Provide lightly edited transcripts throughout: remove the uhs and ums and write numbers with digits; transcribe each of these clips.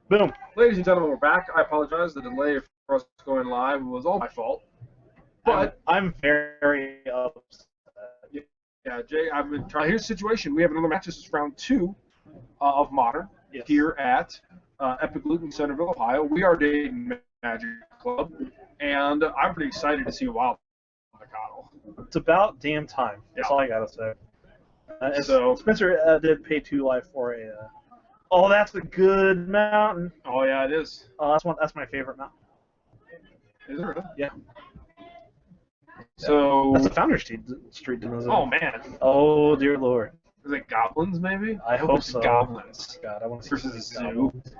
Boom. Ladies and gentlemen, we're back. I apologize. The delay for us going live was all my fault. But I'm very upset. yeah, Jay, I've been trying. Here's the situation. We have another match. This is round 2 of Modern here at Epic Loot in Centerville, Ohio. We are Dayton Magic Club, and I'm pretty excited to see Wild Mikado. It's about damn time. That's all I gotta say. So Spencer did pay 2 life for a. Oh, that's a good mountain. Oh yeah, it is. Oh, that's my favorite mountain. Is it really? Yeah. So that's a Founder Street, isn't it? Oh man. Oh dear Lord. Is it goblins maybe? I hope it's so. Goblins. God, I want to versus see a these zoo. goblins.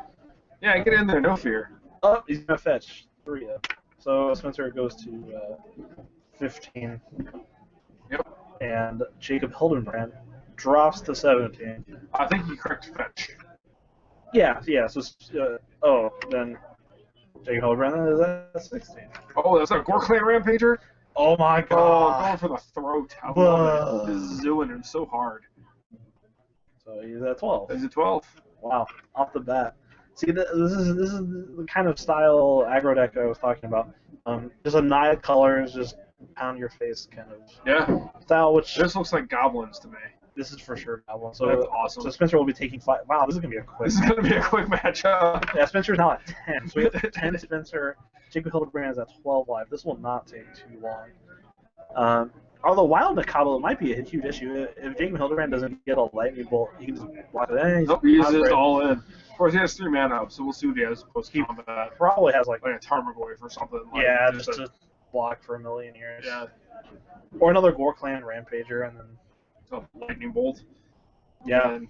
Yeah, get in there, no fear. Oh, he's gonna fetch 3. So Spencer goes to 15. Yep. And Jacob Hildenbrand drops to 17. I think he correct fetch. Yeah. So then Jacob Hildenbrand is at 16. Oh, that's a Gorkland Rampager. Oh my Oh, God! going for the throat. I love it. This is zooing him so hard. So he's at 12. He's at 12. Wow, off the bat. See, this is the kind of style aggro deck I was talking about. Just a nine colors, just pound your face kind of style. Which this looks like goblins to me. This is for sure goblin. So that's awesome. So Spencer will be taking 5. Wow, this is gonna be a quick. This is gonna be a quick matchup. Yeah, Spencer's now at 10. So we have 10 Spencer. Jacob Hildenbrand is at 12 live. This will not take too long. Although Wild Nakabla might be a huge issue. If Jacob Hildenbrand doesn't get a lightning bolt, he can just block it in. Nope, he uses all in. Of course, he has 3 mana up, so we'll see what he has post combat. Probably has like a Tarmogoyf or something. Like yeah, just to block for a million years. Yeah. Or another Gorkland Rampager, and then a lightning bolt. Yeah. And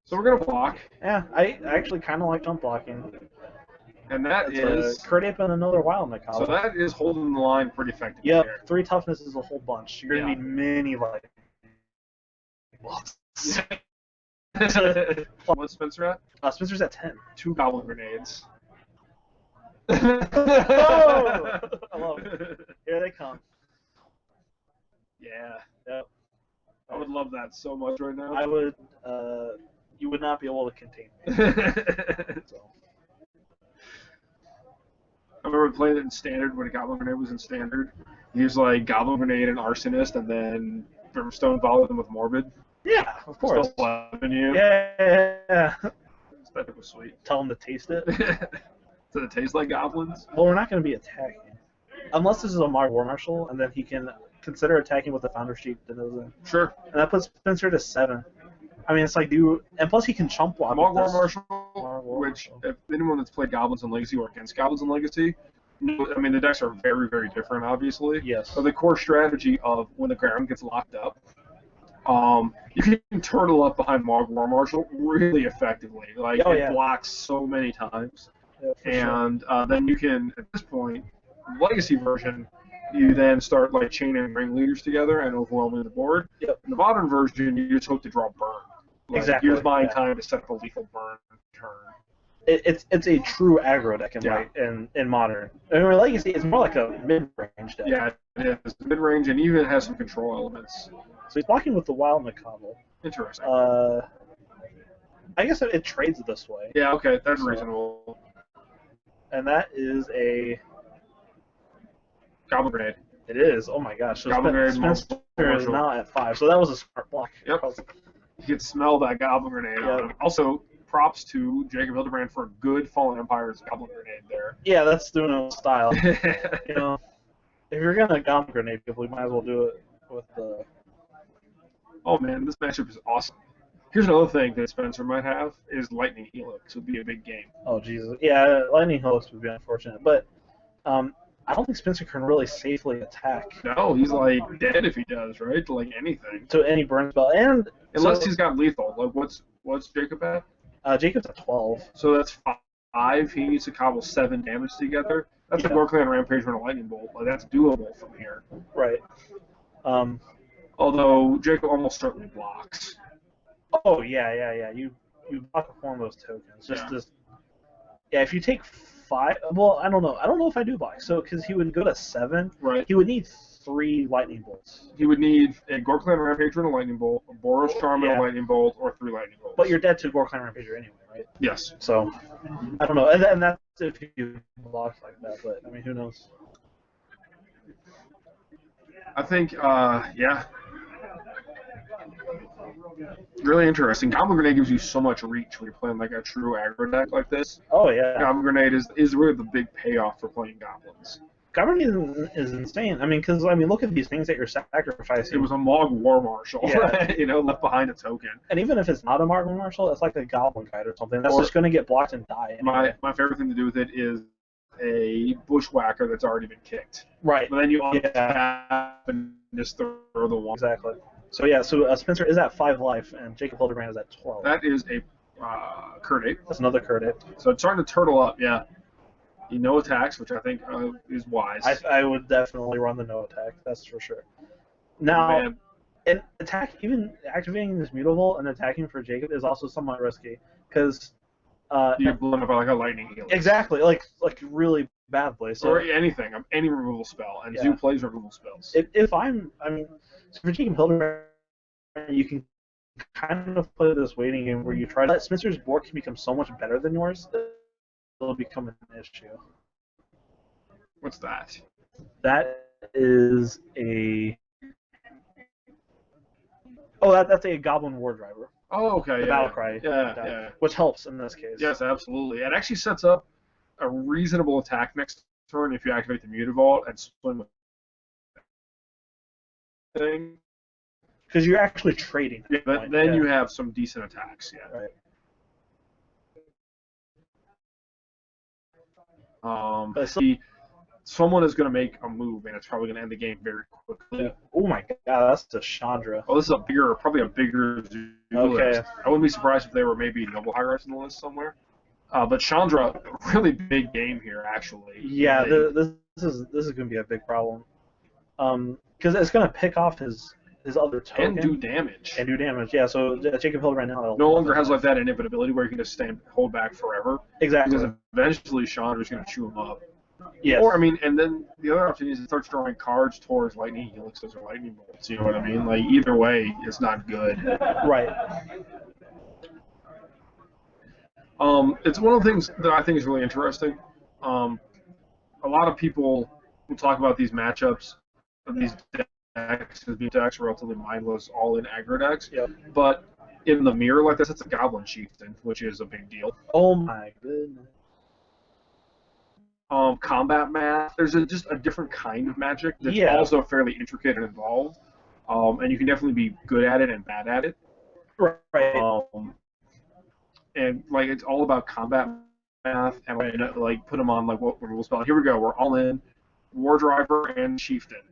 so we're gonna block. Yeah, I actually kind of like jump blocking. And that is crit ape and another Wild Nakabla. So that is holding the line pretty effectively. Yep, there. 3 toughness is a whole bunch. You're gonna need many like. What's Spencer at? Spencer's at 10. 2 goblin grenades. Oh! I love it. Here they come. Yeah. Yep. I would love that so much right now. I would. You would not be able to contain me. So. I remember playing it in Standard when a Goblin Grenade was in Standard. He was like Goblin Grenade and Arsonist, and then Brimstone followed them with Morbid. Yeah, of course. Still slapping you. Yeah. That was sweet. Tell them to taste it. Does it taste like goblins? Well, we're not going to be attacking. Unless this is a Mar War Marshal, and then he can consider attacking with the Founder Sheet. Sure. And that puts Spencer to 7. I mean, it's like, and plus he can chump block. Mar War Marshal, which, if anyone that's played Goblins in Legacy or against Goblins in Legacy, I mean, the decks are very, very different, obviously. Yes. But the core strategy of when the ground gets locked up, you can turtle up behind Mar War Marshal really effectively. Like, it blocks so many times. Yeah, and then you can, at this point, Legacy version, you then start like chaining ringleaders together and overwhelming the board. Yep. In the modern version, you just hope to draw burn. Like, exactly. You're buying time to set up a lethal burn turn. It's a true aggro deck in modern. I mean, Legacy is more like a mid-range deck. Yeah, it is mid-range and even has some control elements. So he's blocking with the Wild Nakabla. Interesting. I guess it trades this way. Yeah, okay, that's reasonable. And that is a Goblin Grenade. It is. Oh my gosh. So Spencer is now at 5. So that was a smart block. Yep. You can smell that Goblin Grenade on him. Also, props to Jacob Hildenbrand for a good Fallen Empire's Goblin Grenade there. Yeah, that's doing a style. You know, if you're gonna Goblin Grenade, we might as well do it with the. Oh man, this matchup is awesome. Here's another thing that Spencer might have is Lightning Helix would be a big game. Oh Jesus. Yeah, Lightning Helix would be unfortunate, but I don't think Spencer can really safely attack. No, he's like dead if he does, right? To like anything. To any burn spell, and unless he's got lethal. Like what's Jacob at? Jacob's at 12. So that's 5. He needs to cobble 7 damage together. That's a Gorkland Rampage and a Lightning Bolt. Like that's doable from here. Right. Although Jacob almost certainly blocks. Oh yeah. You block one of those tokens. Just if you take 5. Well, I don't know. I don't know if I do block. So because he would go to 7, Right. he would need 3 lightning bolts. He would need a Gorklan Rampager and a lightning bolt, a Boros Charm and a lightning bolt, or 3 lightning bolts. But you're dead to Gorklan Rampager anyway, right? Yes. So I don't know, and that's if you block like that. But I mean, who knows? I think, yeah. Really interesting. Goblin Grenade gives you so much reach when you're playing like a true aggro deck like this. Oh yeah. Goblin Grenade is really the big payoff for playing goblins. Goblin is insane. I mean, because look at these things that you're sacrificing. It was a Mog War Marshal, Yeah. Left behind a token. And even if it's not a Marble Marshal, it's like a Goblin Guide or something. That's just going to get blocked and die. Anyway. My favorite thing to do with it is a Bushwhacker that's already been kicked. Right. But then you untap and just throw the one. Exactly. So yeah, Spencer is at 5 life, and Jacob Hildenbrand is at 12. That is a Kurt 8. That's another Kurt 8. So it's starting to turtle up, yeah. No attacks, which I think is wise. I would definitely run the no attack, that's for sure. Now, and even activating this mutable and attacking for Jacob is also somewhat risky, because you're blown up by like a lightning healer. Exactly, like really badly. So, or anything, any removal spell, and Zoo plays removal spells. So for Jacob Hildenbrand, you can kind of play this waiting game where you try to let Spencer's board can become so much better than yours, it'll become an issue. What's that? That is a... Oh, that's a Goblin War Driver. Oh, okay. The Battle Cry. Yeah. Which helps in this case. Yes, absolutely. It actually sets up a reasonable attack next turn if you activate the Mutavault and swing with thing. Because you're actually trading. Yeah, but then you have some decent attacks. Yeah. Right. Someone is going to make a move, and it's probably going to end the game very quickly. Yeah. Oh my God, that's a Chandra. Oh, this is probably a bigger Zoo list. I wouldn't be surprised if there were maybe Noble Hierarchs in the list somewhere. But Chandra, really big game here, actually. Yeah, this is going to be a big problem. Because it's going to pick off his other token. And do damage. Yeah, so Jacob Hildenbrand now no longer has like that inevitability where you can just hold back forever. Exactly. Because eventually Chandra's going to chew him up. Yes. Or, and then the other option is it starts drawing cards towards Lightning Helixes or Lightning Bolts, you know what I mean? Like, either way, it's not good. Right. It's one of the things that I think is really interesting. A lot of people will talk about these matchups of these decks as being decks are relatively mindless, all-in aggro decks. Yep. But in the mirror like this, it's a Goblin Chieftain, which is a big deal. Oh my goodness. Combat math, there's just a different kind of magic that's also fairly intricate and involved. And you can definitely be good at it and bad at it. Right. And like it's all about combat math and like put them on like what removal spell. Here we go. We're all in War Driver and Chieftain.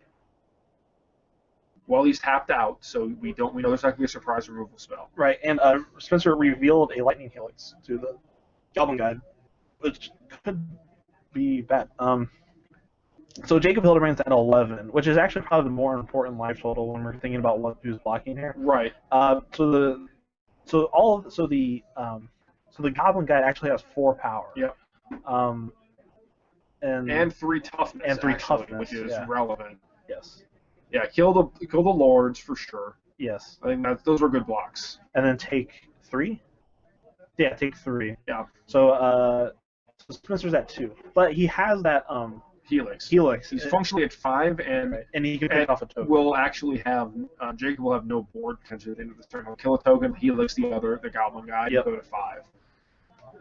Well, he's tapped out, so we know there's not going to be a surprise removal spell. Right, and Spencer revealed a Lightning Helix to the Goblin Guide, which could be bad. So Jacob Hildenbrand's at 11, which is actually probably the more important life total when we're thinking about who's blocking here. Right. So the Goblin Guide actually has 4 power. Yep. And 3 toughness. And 3 toughness, which is relevant. Yes. Yeah, kill the lords for sure. Yes. I think those are good blocks. And then take 3. Yeah, take 3. Yeah. So Spencer's at 2, but he has that Helix. He's functionally at 5, and he can pick off a token. Will actually have Jacob will have no board potentially at the end of this turn. He'll kill a token, Helix the Goblin Guide, and go to 5,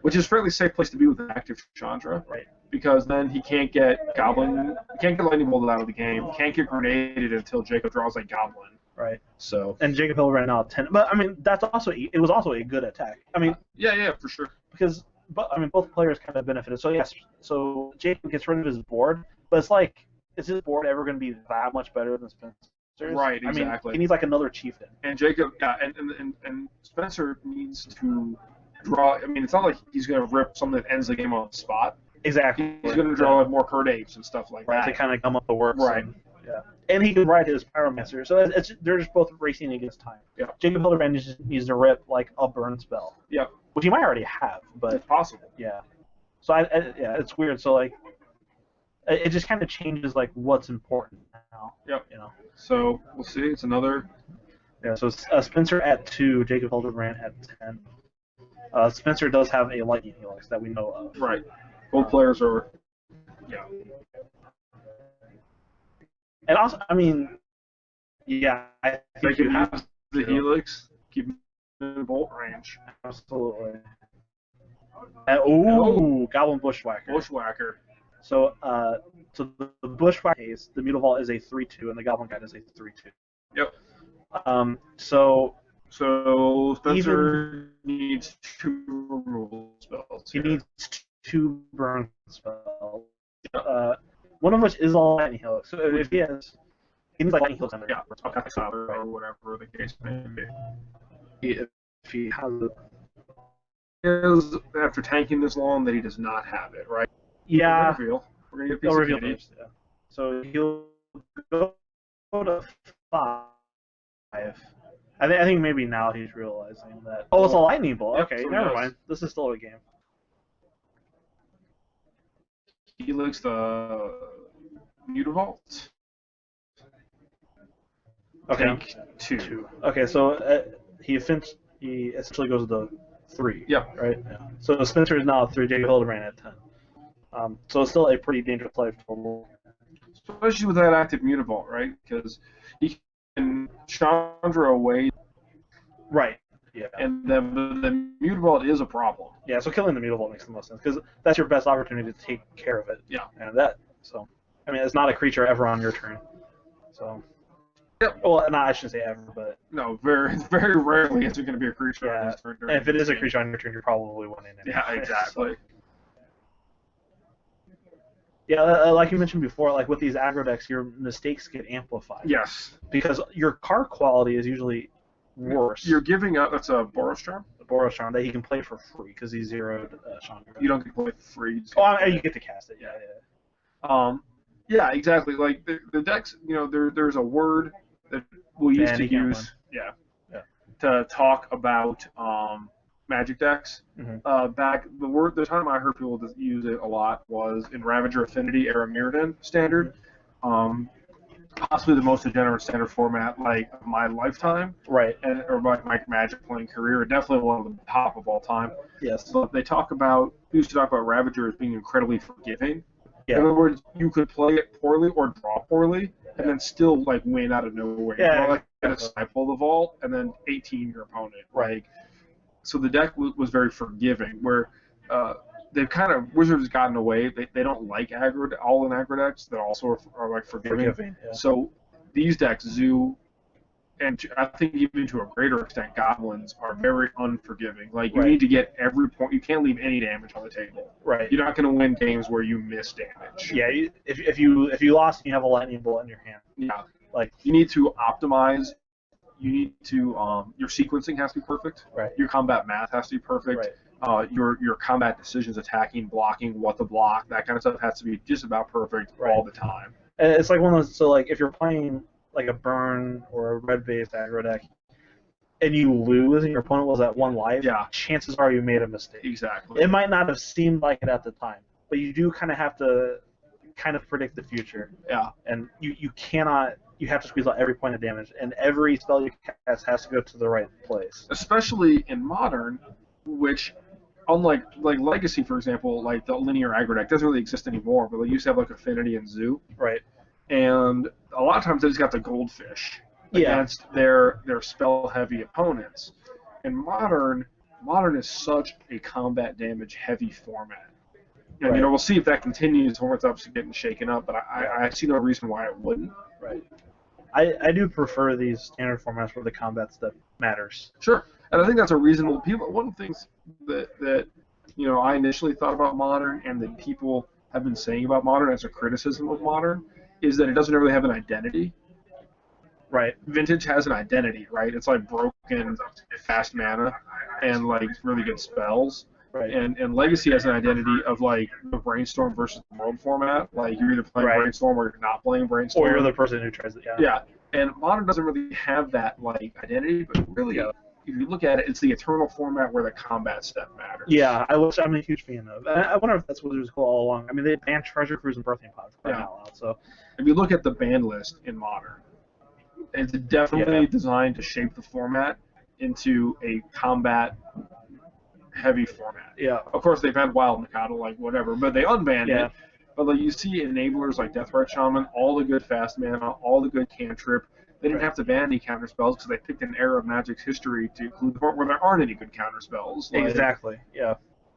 which is a fairly safe place to be with an active Chandra. Right. Because then he can't get Lightning Bolted out of the game. Can't get grenaded until Jacob draws a Goblin. Right. So. And Jacob Hill right now at 10, but it was also a good attack. Yeah, for sure. Because. But both players kind of benefited. So yes, so Jacob gets rid of his board, but it's like, is his board ever going to be that much better than Spencer's? Right, exactly. He needs like another chieftain. And Jacob, and Spencer needs to draw. It's not like he's going to rip something that ends the game on the spot. Exactly. He's going to draw more Kurt Apes and stuff like that to kind of come up the works. Right. And he can ride his Pyromancer, so they're just both racing against time. Yeah. Jacob Hildenbrand just needs to rip like a burn spell. Yeah. Which he might already have, but it's possible. Yeah. So yeah, it's weird. So like, it just kind of changes like what's important now. Yep. You know. So we'll see. It's another. Yeah. So Spencer at 2, Jacob Hildenbrand at 10. Spencer does have a lightning helix that we know of. Right. Both players are. Yeah. And also, I mean, yeah, I think you have the helix. Keep in bolt range. Absolutely. And, Goblin Bushwhacker. Bushwhacker. So, the Bushwhacker case, the Mutavault is a 3/2, and the Goblin Guide is a 3/2. Yep. So Spencer needs 2 removal spells. He needs 2 burn spells. One of which is a lightning helix. So if he needs like lightning helix under. Yeah, or whatever the case may be. If he has it. Is after tanking this long that he does not have it, right? Yeah. We're gonna get a piece of reveal candy. first, yeah. So he'll go to 5. I think maybe now he's realizing that. Oh, it's a lightning bolt. Yep, Okay, so never mind. This is still a game. He looks the Mutavault. Okay. Tank 2. Okay, so he essentially goes to 3. Yeah. Right. Yeah. So Spencer is now at 3. Jacob Hildenbrand at 10. So it's still a pretty dangerous play for. Especially with that active Mutavault, right? Because he can Chandra away. Right. Yeah. And the Mutavault is a problem. Yeah. So killing the Mutavault makes the most sense because that's your best opportunity to take care of it. Yeah. And so I mean, it's not a creature ever on your turn. So. Yep. Well, no, I shouldn't say ever, but. No, very rarely is it going to be a creature on his turn. And if it is a creature on your turn, you're probably winning it. Yeah, exactly. Yeah, like you mentioned before, like with these aggro decks, your mistakes get amplified. Yes. Because your card quality is usually worse. You're giving up. That's a Boros Charm. The Boros Charm that he can play for free because he's zeroed Chandra. You don't get to play for free. You get to cast it. Yeah. Yeah, exactly. Like the decks, there's a word that we used to use. Yeah. To talk about Magic decks. Mm-hmm. The time I heard people use it a lot was in Ravager Affinity era Mirrodin standard. Possibly the most degenerate standard format like of my lifetime. Right. Or my Magic playing career. Definitely one of the top of all time. Yes. But they used to talk about Ravager as being incredibly forgiving. Yeah. In other words, you could play it poorly or draw poorly, and then still win out of nowhere. Yeah. Get a snipe the vault, and then 18 your opponent. Right. So the deck was very forgiving, where they've kind of Wizards has gotten away. They don't like all-in aggro decks that also are like forgiving. Yeah. So these decks, Zoo, and I think even to a greater extent, Goblins are very unforgiving. Like you need to get every point. You can't leave any damage on the table. Right. You're not going to win games where you miss damage. Yeah. If you lost and you have a lightning bolt in your hand. Yeah. Like you need to optimize. You need to your sequencing has to be perfect. Right. Your combat math has to be perfect. Right. Your combat decisions, attacking, blocking, what to block, that kind of stuff has to be just about perfect all the time. It's like one of those. So like if you're playing like a burn or a red-based aggro deck, and you lose and your opponent was at 1 life, chances are you made a mistake. Exactly. It might not have seemed like it at the time, but you do kind of have to predict the future. Yeah. And you cannot. You have to squeeze out every point of damage, and every spell you cast has to go to the right place. Especially in Modern, which, unlike Legacy, for example, like the linear aggro deck doesn't really exist anymore, but they used to have like Affinity and Zoo. Right. And a lot of times they just got the goldfish against their spell-heavy opponents. In Modern is such a combat damage heavy format. And we'll see if that continues when it's up to getting shaken up, but I see no reason why it wouldn't. Right. I do prefer these standard formats where the combat stuff matters. Sure. And I think that's a reasonable one of the things that I initially thought about Modern and that people have been saying about Modern as a criticism of Modern is that it doesn't really have an identity. Right. Vintage has an identity, right? It's like broken fast mana and like really good spells. Right. And Legacy has an identity of like the Brainstorm versus the World format. Like you're either playing Brainstorm or you're not playing Brainstorm. Or you're the person who tries it. Yeah. And Modern doesn't really have that like identity, but really if you look at it, it's the eternal format where the combat step matters. Yeah, I'm a huge fan of. And I wonder if that's what it was cool all along. I mean, they banned Treasure Cruise and Birthing Pods right now, so. If you look at the ban list in Modern, it's definitely designed to shape the format into a combat-heavy format. Yeah. Of course, they've had Wild Mikado, like whatever, but they unbanned it. But like you see enablers like Deathrite Shaman, all the good fast mana, all the good cantrip. They didn't have to ban any counter spells because they picked an era of Magic's history to include the part where there aren't any good counter spells. Like, exactly. Yeah.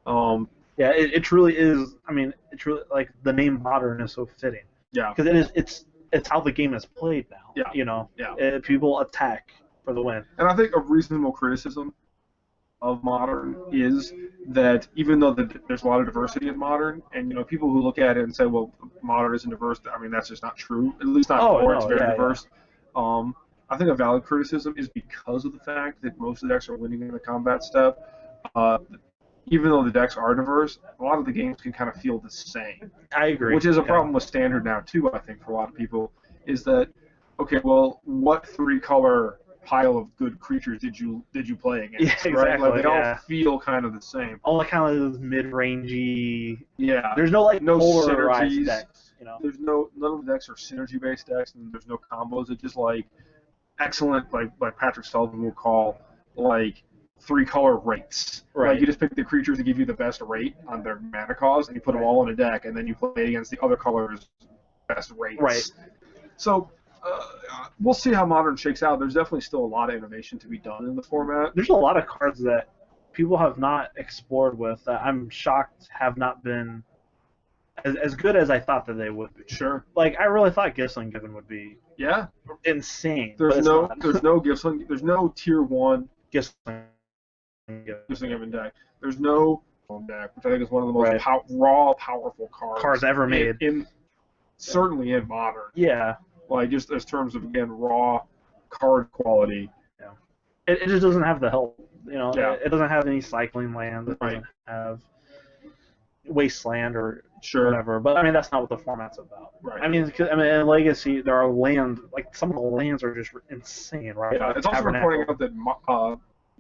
Yeah, it truly is. I mean, it truly, like, the name Modern is so fitting. Yeah. Because it's how the game is played now. Yeah. You know. Yeah. People attack for the win. And I think a reasonable criticism of Modern is that even though there's a lot of diversity in Modern, and people who look at it and say, well, Modern isn't diverse, I mean, that's just not true. At least not before it's very diverse. I think a valid criticism is because of the fact that most of the decks are winning in the combat step. Even though the decks are diverse, a lot of the games can kind of feel the same. I agree. Which is a problem with Standard now, too, I think, for a lot of people, is that, okay, well, what 3-color pile of good creatures did you play against? Yeah, exactly. Right? Like, they all feel kind of the same. All the kind of those mid-rangey. Yeah. There's no no polarized synergies. decks. There's none of the decks are synergy-based decks, and there's no combos. It's just like excellent, like Patrick Sullivan will call, like 3-color rates. Right. Like you just pick the creatures that give you the best rate on their mana cost, and you put them all in a deck, and then you play against the other colors' best rates. Right. So we'll see how Modern shakes out. There's definitely still a lot of innovation to be done in the format. There's a lot of cards that people have not explored with that I'm shocked have not been as good as I thought that they would be. Sure. Like, I really thought Gifsling Given would be insane. There's no Gifsling. There's no tier 1 Gifsling Given deck. There's no deck, which I think is one of the most raw, powerful cards ever made. Certainly in Modern. Yeah. Like, just as terms of, again, raw card quality. Yeah. It just doesn't have the help. It doesn't have any cycling land. It doesn't have Wasteland or whatever. But, I mean, that's not what the format's about. Right. I mean, in Legacy, there are lands, like, some of the lands are just insane, right? Yeah, it's also worth pointing out that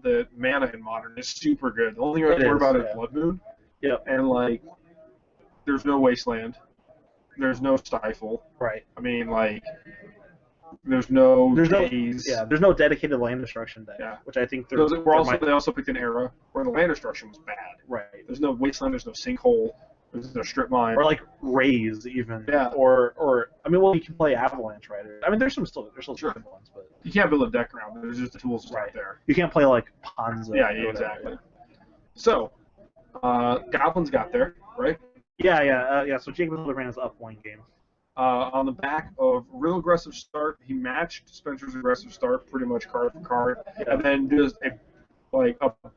the mana in Modern is super good. The only thing I have to worry about is Blood Moon. Yeah. And, like, there's no Wasteland. There's no Stifle. Right. I mean, like, there's no Daze. There's no dedicated land destruction deck. Yeah. Which I think they also picked an era where the land destruction was bad. Right. There's no Wasteland. There's no Sinkhole. There's no Strip Mine. Or like Raise even. Yeah. Or I mean, well, you can play Avalanche, right? I mean, there's still good ones, but you can't build a deck around it. There's just the tools right there. You can't play like Ponza. Yeah, exactly. So, Goblins got there, right? Yeah. So Jacob Hildenbrand is up 1 game. On the back of real aggressive start, he matched Spencer's aggressive start pretty much card for card, and then just a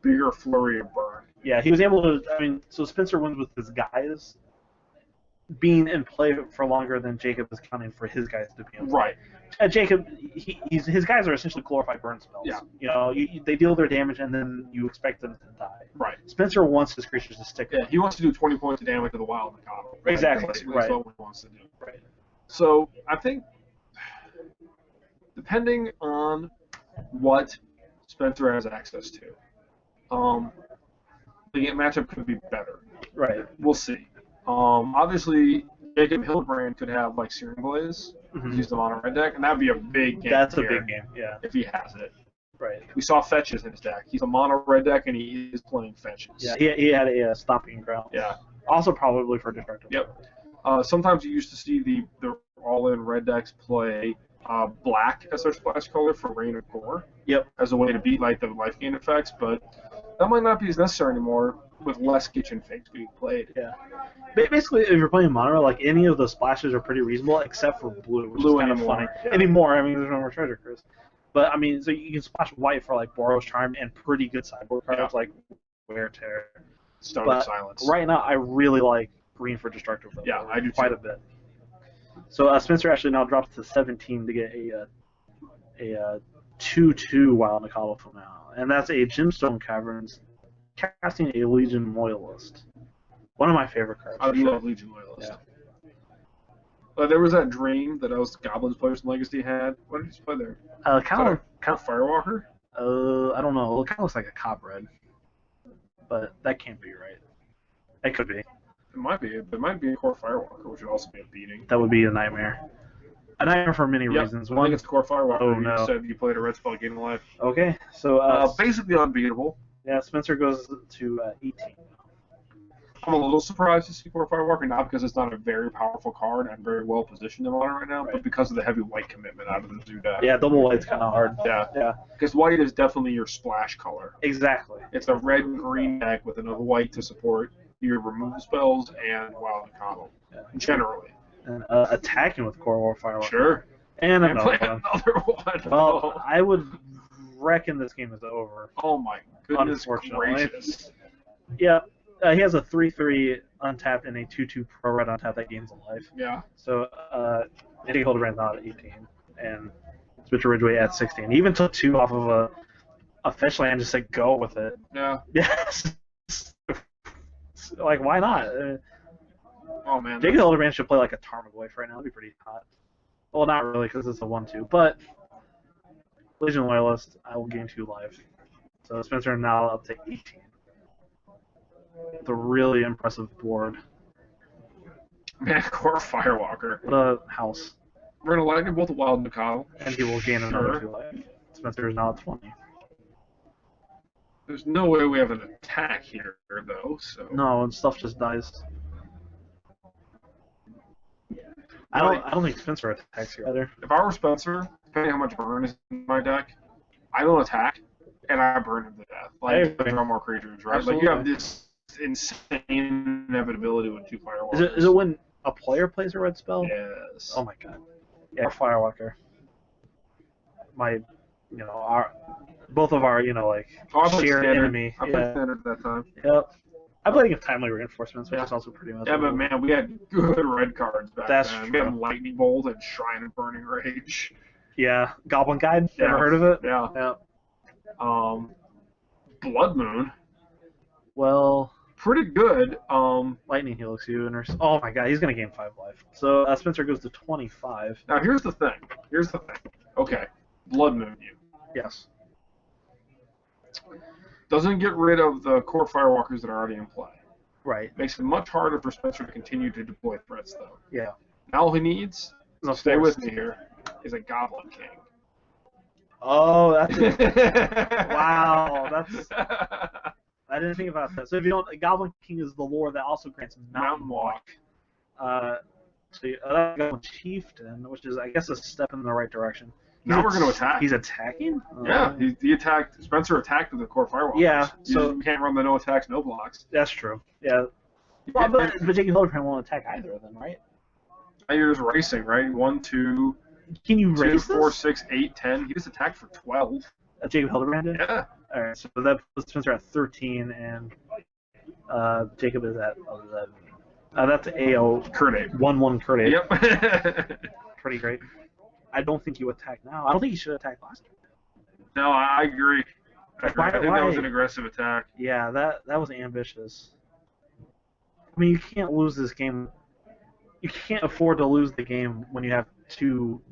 bigger flurry of burn. Yeah, he was able to. I mean, so Spencer wins with his guys being in play for longer than Jacob is counting for his guys to be in play. Right. Jacob, his guys are essentially glorified burn spells. Yeah. They deal their damage and then you expect them to die. Right. Spencer wants his creatures to stick. Yeah, he wants to do 20 points of damage to the Wild Mikado. Right? Exactly. That's right. what he wants to do. Right. So I think, depending on what Spencer has access to, the matchup could be better. Right. We'll see. Obviously, Jacob Hildenbrand could have like Searing Blaze, use them on a red deck, and that'd be a big game. That's a big game, yeah. If he has it. Right. We saw fetches in his deck. He's a mono red deck, and he is playing fetches. Yeah, he had a stomping ground. Yeah. Also probably for destructive. Yep. Sometimes you used to see the all-in red decks play black as their splash color for Rain of Gore. Yep. As a way to beat like the life gain effects, but that might not be as necessary anymore with less kitchen fakes being played. Yeah. Basically, if you're playing mono, like any of the splashes are pretty reasonable except for blue, which is kind of funny. Yeah. Anymore, I mean, there's no more Treasure Cruise. But I mean, so you can splash white for like Borrow's Charm and pretty good sideboard cards like Wear Tear. Stone of Silence. Right now, I really like green for destructive. Yeah, I do quite too. a bit. So Spencer actually now drops to 17 to get a 2/2 Wild Mikado from now, and that's a Gemstone Caverns casting a Legion Loyalist. One of my favorite cards. I love Legion Loyalist. Yeah. There was that dream that us Goblins players in Legacy had. What did you play there? Kind of Firewalker? I don't know. It kind of looks like a cop red, but that can't be right. It could be. It might be. It might be a core Firewalker, which would also be a beating. That would be a nightmare. A nightmare for many reasons. I think it's core Firewalker. Oh, you no. said you played a red spell gain life. Okay, so Basically unbeatable. yeah, Spencer goes to 18. I'm a little surprised to see core Firewalker, not because it's not a very powerful card and very well positioned in Modern right now, but because of the heavy white commitment out of the zoo deck. Yeah, double white's kind of hard. Yeah. Because white is definitely your splash color. Exactly. It's a red and green deck with another white to support your removal spells and Wild Econo, generally. And attacking with Core War Firewalker. Sure. And play another one. another one. Well, I would reckon this game is over. Oh my goodness Unfortunately. gracious. Yeah, he has a 3/3 untapped and a 2/2 pro red untapped that gains a life. Yeah. So, Hildenbrand's not at 18, and Switcher Ridgeway at 16. He even took 2 off of a fish land and just said go with it. Yeah. Yes. Like, why not? Oh man. Jacob Hildenbrand should play like a Tarmogoyf right now. That'd be pretty hot. Well, not really, because it's a 1/2. But Legion Loyalist, I will gain 2 life. So Spencer now up to 18. It's a really impressive board. Man, core Firewalker. What a house. We're gonna lightning bolt the Wild Econo. And he will gain another 2 life. Spencer is now at 20. There's no way we have an attack here, though. So. No, and stuff just dies. I don't think Spencer attacks here either. If I were Spencer, depending on how much burn is in my deck, I don't attack, and I burn him to death. Like, I draw more creatures, right? Absolutely. Like, you have this insane inevitability with 2 Firewalkers. Is it when a player plays a red spell? Yes. Oh my god. Yeah, Firewalker. Both of our, like, I played shared standard. enemy. I played standard at that time. Yep. I played against Timely Reinforcements, which is also pretty much. Yeah, but man, we had good red cards back That's then. true. We had Lightning Bolt and Shrine of Burning Rage. Yeah, Goblin Guide. Yeah. Ever heard of it? Yeah. Yeah. Blood Moon. Well, Pretty good. Lightning Helix you and oh my god, he's gonna gain 5 life. So Spencer goes to 25. Now here's the thing. Okay, Blood Moon you. Yes. Doesn't get rid of the core Firewalkers that are already in play. Right. Makes it much harder for Spencer to continue to deploy threats, though. Yeah. Now all he needs, stay with me here, is a Goblin King. Oh, that's it. Wow, that's. I didn't think about that. So if you don't, Goblin King is the lore that also grants Mountain Walk. So Goblin Chieftain, which is, I guess, a step in the right direction. Now we're going to attack. He's attacking? Yeah, he attacked. Spencer attacked with the core Firewalkers. Yeah, so you can't run the no attacks, no blocks. That's true. Yeah. Well, but Jacob Hildenbrand won't attack either of them, right? You're just racing, right? 1, 2, Can you 2, race 4, this? 6, 8, 10. He just attacked for 12. Jacob Hildenbrand did? Yeah. All right, so that puts Spencer at 13, and Jacob is at 11. That's AO. Curt 8. 1/1 Curt 8. Yep. Pretty great. I don't think you attack now. I don't think you should attack last time. No, I agree. I think that was Why? an aggressive attack. Yeah, that was ambitious. I mean, you can't lose this game. You can't afford to lose the game when you have 2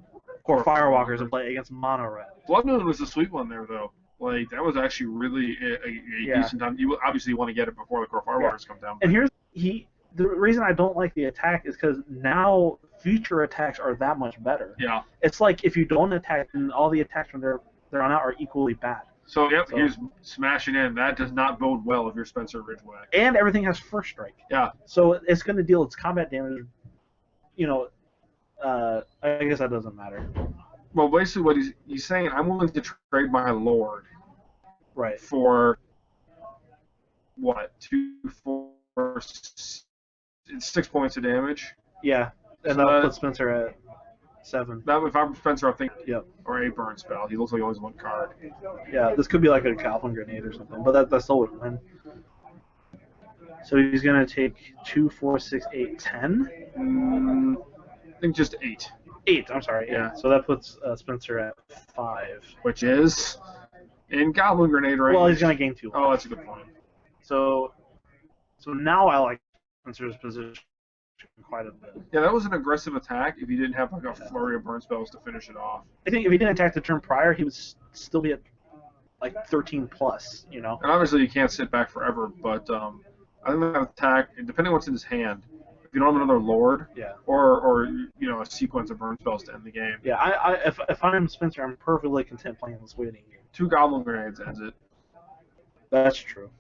core Firewalkers in play against Mono Red. Blood Moon was a sweet one there, though. Like, that was actually really a decent time. You obviously want to get it before the core Firewalkers come down. And here's the reason I don't like the attack is because now future attacks are that much better. Yeah. It's like if you don't attack, then all the attacks from there on out are equally bad. So, here's smashing in. That does not bode well if you're Spencer Ridgeway. And everything has first strike. Yeah. So it's going to deal its combat damage. I guess that doesn't matter. Well, basically what he's saying, I'm willing to trade my Lord. Right. For, what, 2, 4, 6 points of damage? Yeah. And So that'll put Spencer at 7. That, if I'm Spencer, I think, Yep. or a burn spell. He looks like he only has 1 card. Yeah, this could be like a Goblin Grenade or something, but that still would win. So he's going to take 2, 4, 6, 8, 10? I think just 8. 8, I'm sorry, yeah. So that puts Spencer at 5. Which is in Goblin Grenade range. Well, he's going to gain 2. Oh, that's a good point. So now I like Spencer's position quite a bit. Yeah, that was an aggressive attack if he didn't have like a flurry of burn spells to finish it off. I think if he didn't attack the turn prior, he would still be at like 13 plus, you know. And obviously you can't sit back forever, but I think that attack, depending on what's in his hand, if you don't have another Lord, Yeah. or you know, a sequence of burn spells to end the game. Yeah, if I'm Spencer, I'm perfectly content playing this waiting game. 2 Goblin Grenades ends it. That's true.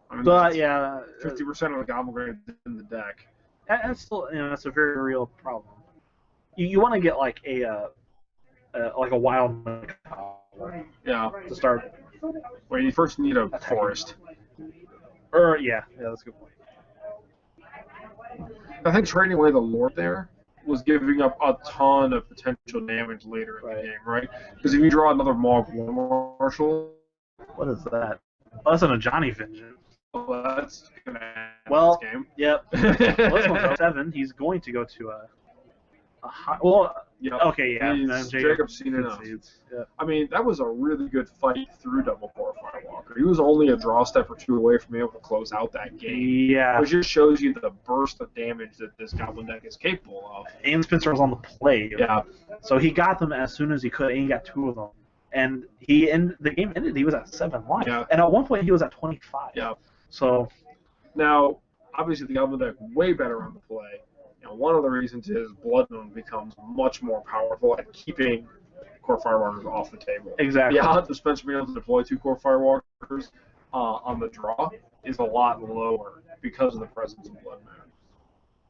I mean, But yeah, 50% of the Goblin Grenades in the deck. that's still, you know, that's a very real problem. You want to get like a wild Yeah. to start. Well, you first need a forest. Or yeah, that's a good point. I think trading away the Lord there was giving up a ton of potential damage later in the game, right? Because if you draw another Mog War Marshal, What is that? Oh, that's a Johnny Vengeance. well, that's gonna end Well, this game. yep. Well, this one's 7. He's going to go to a high. Well, Yep. okay, yeah. Jacob's seen enough. Yep. I mean, that was a really good fight through Double Core Firewalker. He was only a draw step or 2 away from being able to close out that game. Yeah. Which just shows you the burst of damage that this Goblin deck is capable of. And Spencer was on the play. Yeah. So he got them as soon as he could, and he got 2 of them. And the game ended. He was at 7 life. Yeah. And at one point, he was at 25. Yeah. So now, obviously, the Goblin deck way better on the play. You know, one of the reasons is Blood Moon becomes much more powerful at keeping Core Firewalkers off the table. Exactly. The odds of Spencer being able to deploy 2 Core Firewalkers on the draw is a lot lower because of the presence of Blood Moon.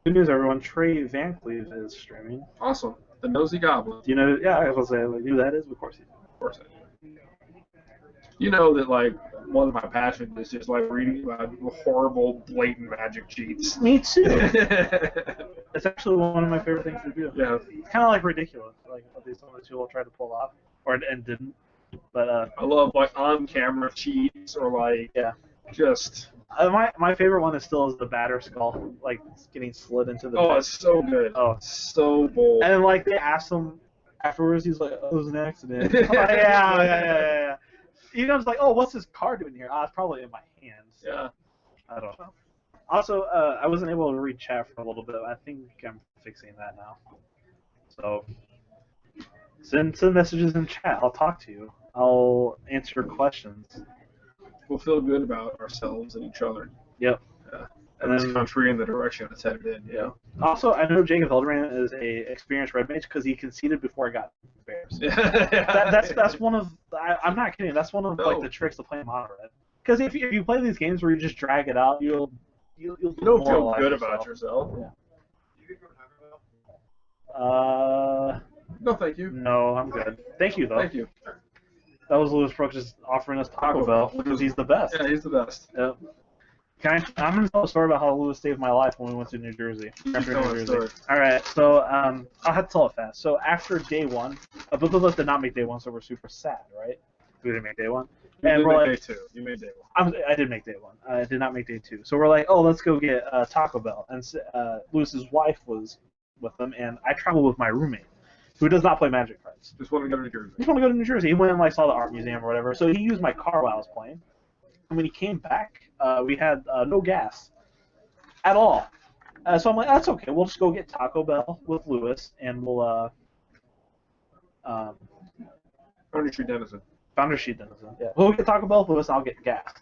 Good news, everyone. Trey Van Cleve is streaming. Awesome. The Nosy Goblin. You know, yeah, I was going to say, you know who that is? Of course you do. Of course I do. You know that, like, one of my passions is just, like, reading about horrible, blatant magic cheats. Me too. It's actually one of my favorite things to do. Yeah. It's kind of like ridiculous, like what these some of these people tried to pull off, and didn't. But I love, like, on-camera cheats or, like, just... my favorite one is still the batter skull, like getting slid into the. Oh, it's so good. Oh, so bold. And like they asked him afterwards, he's like, "Oh, it was an accident." I'm like, yeah. You know, it's like, "Oh, what's this card doing here?" It's probably in my hands. Yeah. I don't know. Also, I wasn't able to read chat for a little bit. I think I'm fixing that now. So send messages in chat. I'll talk to you. I'll answer questions. We'll feel good about ourselves and each other. Yep. And this country in the direction it's headed in. Yeah. Also, I know Jacob Hildenbrand is a experienced red mage because he conceded before I got Bears. That's one of I'm not kidding. That's one of like the tricks to play mono red. Because if you play these games where you just drag it out, you'll don't feel good about yourself. Yeah. No, thank you. No, I'm good. Thank you though. Thank you. That was Louis Brooks just offering us Taco Bell because he's the best. Yeah, he's the best. Yep. I'm going to tell a story about how Louis saved my life when we went to New Jersey. All right, so I'll have to tell it fast. So after day 1, both of us did not make day 1, so we're super sad, right? We didn't make day 1. You and did we're make like, day 2. You made day 1. I did make day 1. I did not make day 2. So we're like, oh, let's go get Taco Bell. And Louis's wife was with them, and I traveled with my roommate, who does not play Magic cards. Just wanted to go to New Jersey. Just want to go to New Jersey. He went and saw the art museum or whatever. So he used my car while I was playing. And when he came back, we had no gas at all. So I'm like, that's okay. We'll just go get Taco Bell with Louis, and we'll Foundry Street Denizen. Yeah. We'll get Taco Bell with Louis, and I'll get gas.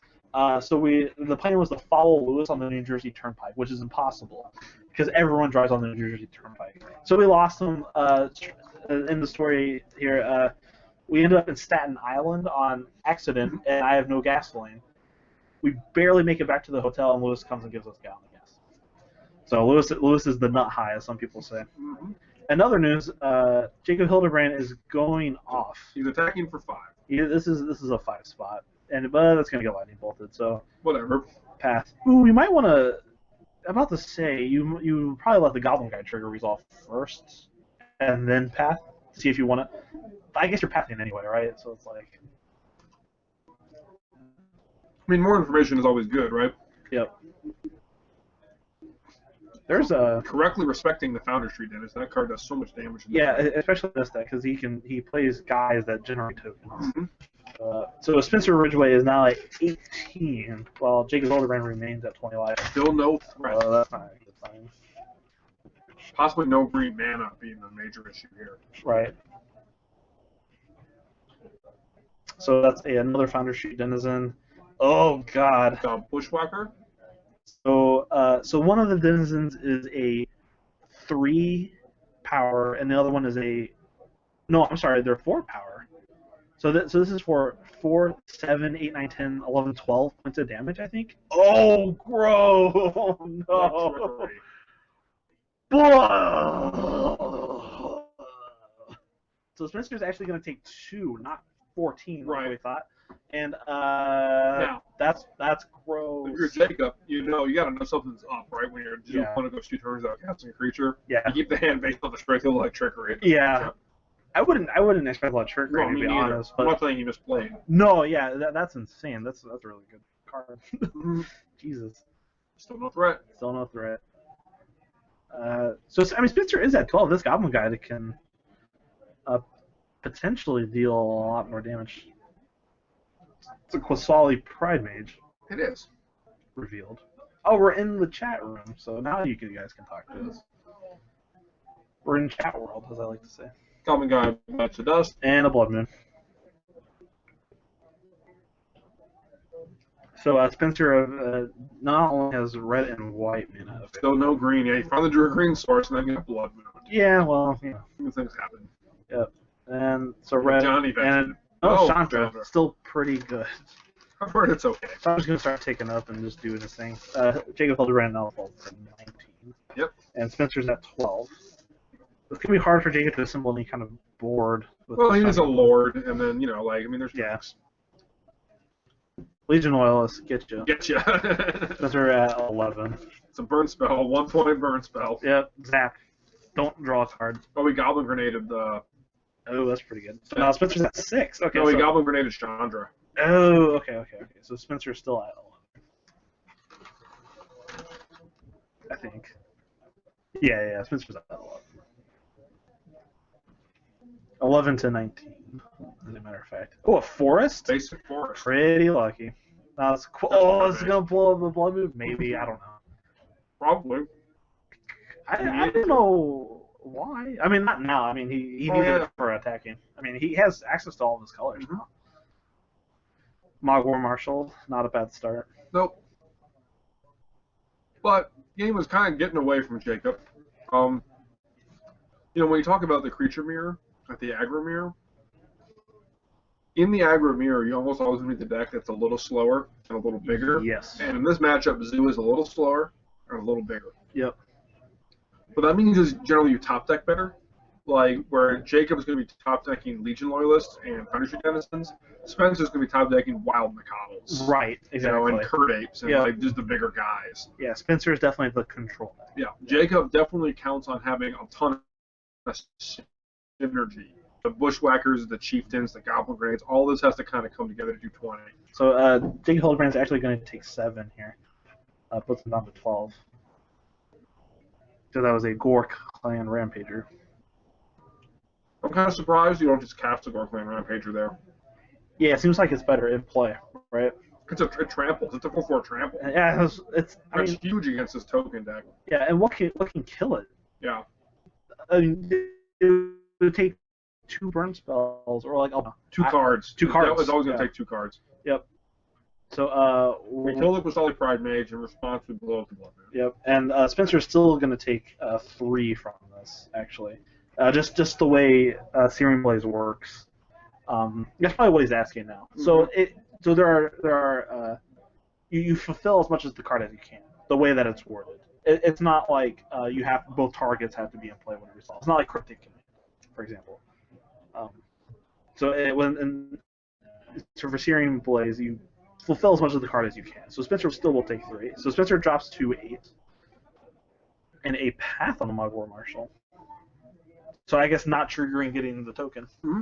So the plan was to follow Louis on the New Jersey Turnpike, which is impossible because everyone drives on the New Jersey Turnpike. So we lost him in the story here. We ended up in Staten Island on accident, and I have no gasoline. We barely make it back to the hotel, and Louis comes and gives us a gallon of gas. So Louis is the nut high, as some people say. Mm-hmm. In other news, Jacob Hildenbrand is going off. He's attacking for 5. This is a 5 spot, but that's gonna get lightning bolted. So whatever. Path. Ooh, you might want to. I'm about to say you probably let the Goblin Guy trigger resolve first, and then path. See if you want to. I guess you're pathing anyway, right? So it's like. I mean, more information is always good, right? Yep. There's a correctly respecting the Foundry Street Denizen. That card does so much damage. Especially this deck because he plays guys that generate tokens. Mm-hmm. So Spencer Ridgeway is now at 18, while Jacob Hildenbrand remains at 20 life. Still no threat. That's not a good sign. Possibly no green mana being the major issue here. Right. So that's another Founder Street Denizen. Oh God. Bushwhacker. So one of the denizens is a 3 power, and the other one is a no. I'm sorry, they're 4 power. So this is for 4, 7, 8, 9, 10, 11, 12 points of damage, I think. Oh, gross! Oh, no. So Spencer's actually going to take 2, not 14, like we thought. And now, that's gross. If you're Jacob, you got to know something's up, right? When you're doing one of those 2 turns out casting a creature, you keep the hand based on the strength of like trickery. Yeah. I wouldn't expect a lot of trickery, to be honest. But I'm not saying you misplayed. No, yeah, that's insane. That's a really good card. Jesus. Still no threat. Still no threat. So I mean, Spencer is at 12. This Goblin guy that can potentially deal a lot more damage. It's a Quasali Pride Mage. It is. Revealed. Oh, we're in the chat room, so now you guys can talk to us. We're in chat world, as I like to say. Goblin guy bites the dust. And a Blood Moon. So Spencer not only has red and white mana. Still no green. Yeah, he finally drew a green source and then got Blood Moon. Yeah, well, things happen. Yep. And so red and Chandra, still pretty good. I've heard it's okay. So I'm just gonna start taking up and just doing this thing. Jacob Hildenbrand now falls at 19. Yep. And Spencer's at 12. It's gonna be hard for Jacob to assemble any kind of board. Well, he is a lord, and then there's tricks. Legion Loyalist, get you. Spencer at 11. It's a burn spell, 1 point burn spell. Yep, zap. Don't draw a card. Oh, we Goblin Grenaded the... Oh, that's pretty good. So now Spencer's at 6. Okay. No, we Goblin Grenaded Chandra. Oh, okay. So Spencer's still at 11. I think. Yeah, Spencer's at 11. 11 to 19, as a matter of fact. Oh, a forest? Basic forest. Pretty lucky. That's cool. Oh, it's going to blow up the Blood Moon? Maybe, I don't know. Probably. I don't know why. I mean, not now. I mean, he needed it for attacking. I mean, he has access to all of his colors now. Mogwar Marshal, not a bad start. Nope. But game was kind of getting away from Jacob. When you talk about the creature mirror, at the aggro mirror, in the aggro mirror, you almost always need the deck that's a little slower and a little bigger. Yes. And in this matchup, Zoo is a little slower and a little bigger. Yep. But that means is generally you top deck better. Like where Jacob is going to be top decking Legion Loyalists and Foundry Street Denizens, Spencer's going to be top decking Wild Macaws. Right, exactly. And Kurt Apes and just the bigger guys. Yeah, Spencer is definitely the control deck. Yeah, Jacob definitely counts on having a ton of synergy. The Bushwhackers, the Chieftains, the Goblin Grenades, all this has to kind of come together to do 20. So Jacob Hildenbrand's actually going to take 7 here. Puts him down to 12. So that was a Gork Clan Rampager. I'm kind of surprised you don't just cast a Gork Clan Rampager there. Yeah, it seems like it's better in play, right? It tramples. It's a 4/4 trample. Yeah, it's huge against this token deck. Yeah, and what can kill it? Yeah. I mean, it would take 2 burn spells, or like 2 cards. 2 cards. That was always going to take 2 cards. Yep. So we killed the Quasali Pride Mage. In response, we blow up the Blood Moon. Yep, and Spencer's still going to take 3 from this, actually. Just the way Searing Blaze works. That's probably what he's asking now. Mm-hmm. So there are you fulfill as much as the card as you can. The way that it's worded, it's not like you have both targets have to be in play when it resolves. It's not like Cryptic Command, for example. So for Searing Blaze, you fulfill as much of the card as you can. So Spencer still will take 3. So Spencer drops to 8, and a Path on the Mogwar Marshal. So I guess not triggering getting the token. Mm-hmm.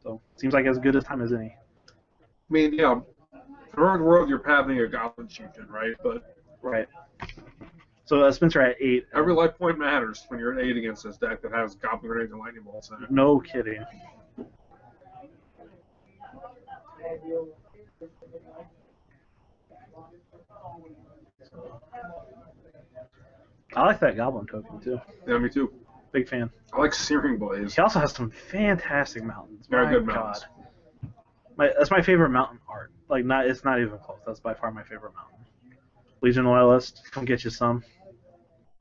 So seems like as good a time as any. I mean, yeah, for the world you're pathing a Goblin Chieftain, right? But right. So Spencer at 8. Every life point matters when you're at 8 against this deck that has Goblin Grenades and Lightning Bolts in it. No kidding. I like that Goblin token too. Yeah, me too. Big fan. I like Searing Blaze. He also has some fantastic mountains. Very good mountains. That's my favorite mountain art. Like, it's not even close. That's by far my favorite mountain. Legion Loyalist, come get you some.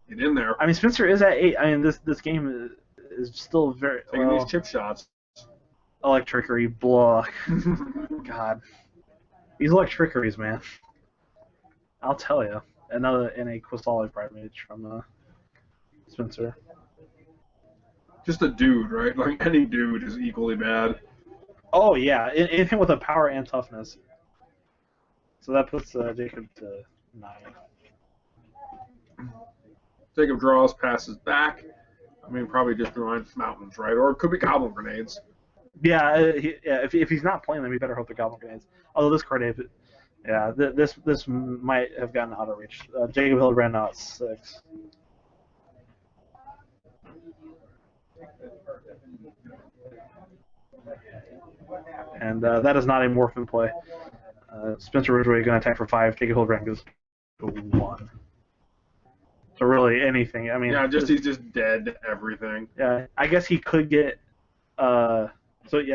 Get in there. I mean, Spencer is at 8. I mean, this game is still very taking these chip shots. Electrickery, blah. God, these electrickeries, man. I'll tell you. Another NA Quasali Primage from Spencer. Just a dude, right? Like any dude is equally bad. Oh yeah, anything with a power and toughness. So that puts Jacob to 9. Jacob draws, passes back. I mean, probably just reminds mountains, right? Or it could be goblin grenades. Yeah, if he's not playing them, he better hope they're goblin grenades. Although this card, this might have gotten out of reach. Jacob Hildenbrand now at 6. And that is not a Morphin play. Spencer Ridgeway going to attack for 5. Jacob Hildenbrand goes to 1. So really anything. I mean, yeah, he's just dead to everything. Yeah, I guess he could get. So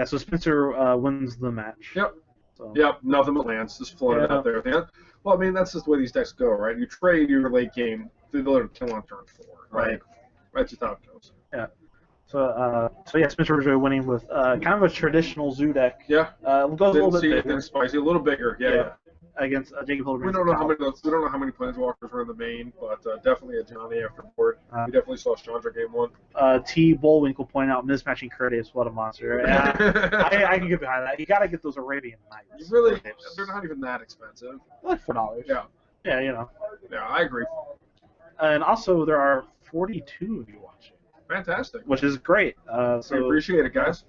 Spencer wins the match. Yep. So. Yep. Nothing but lands just floated out there. Well, I mean, that's just the way these decks go, right? You trade your late game the ability to kill on turn 4, right? That's just how it goes. Yeah. So Spencer Ridgeway winning with kind of a traditional zoo deck. Yeah. Goes a little bit bigger. Spicy, a little bigger. Yeah. Against Jacob Hildenbrand. We don't know how many planeswalkers were in the main, but definitely a Johnny after board. We definitely saw Chandra game 1. T. Bullwinkle pointing out mismatching Curtis, what a monster. I can get behind that. You got to get those Arabian Nights. They're not even that expensive. Like $4. Yeah. Yeah, you know. Yeah, I agree. And also there are 42 of you watching. Fantastic. Which is great. So we appreciate it, guys.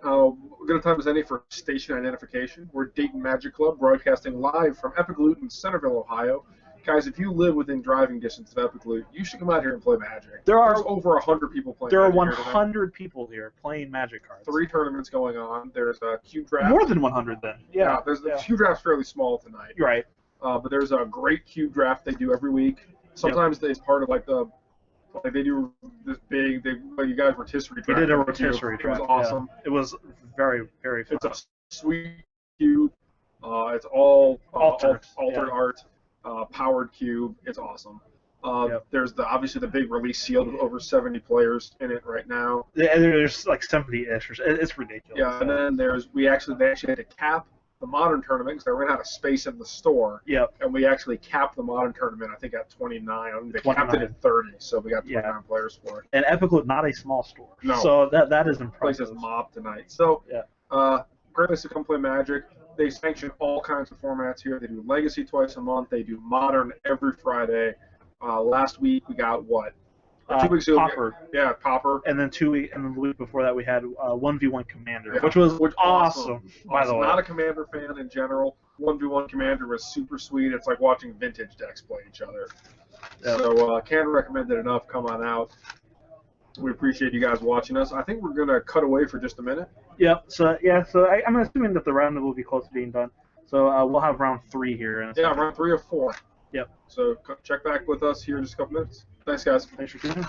We're going to time as any for station identification. We're Dayton Magic Club, broadcasting live from Epic Loot in Centerville, Ohio. Guys, if you live within driving distance of Epic Loot, you should come out here and play Magic. There's over 100 people playing There are Magic 100 people here playing Magic cards. 3 tournaments going on. There's a cube draft. More than 100 then. Yeah. The cube draft's fairly small tonight. You're right. But there's a great cube draft they do every week. Sometimes it's part of they do this big. You guys rotisserie draft. We did a rotisserie draft. It was awesome. Yeah. It was very, very fun. It's a sweet cube. It's all altered art, powered cube. It's awesome. There's obviously the big release sealed with over 70 players in it right now. Yeah, there's like 70-ish. It's ridiculous. Yeah, and then they actually had to cap the modern tournament because they ran out of space in the store. Yep. And we actually capped the modern tournament, I think, at 29. They 29. capped it at 30, so we got 29 players for it. And Epic Loot, not a small store. No. So that is impressive. The place is mobbed tonight. So, great place to come play Magic. They sanction all kinds of formats here. They do Legacy twice a month. They do Modern every Friday. Last week we got what? 2 weeks ago, Popper. Popper. And then the week before that we had 1v1 Commander, which was awesome. By the way, not a Commander fan in general. 1v1 Commander was super sweet. It's like watching vintage decks play each other. Yep. So can't recommend it enough. Come on out. We appreciate you guys watching us. I think we're gonna cut away for just a minute. Yep. So I'm assuming that the round will be close to being done. So we'll have round 3 here. Round 3 of 4. Yep. So check back with us here in just a couple minutes. Thanks, guys. Thanks for tuning in.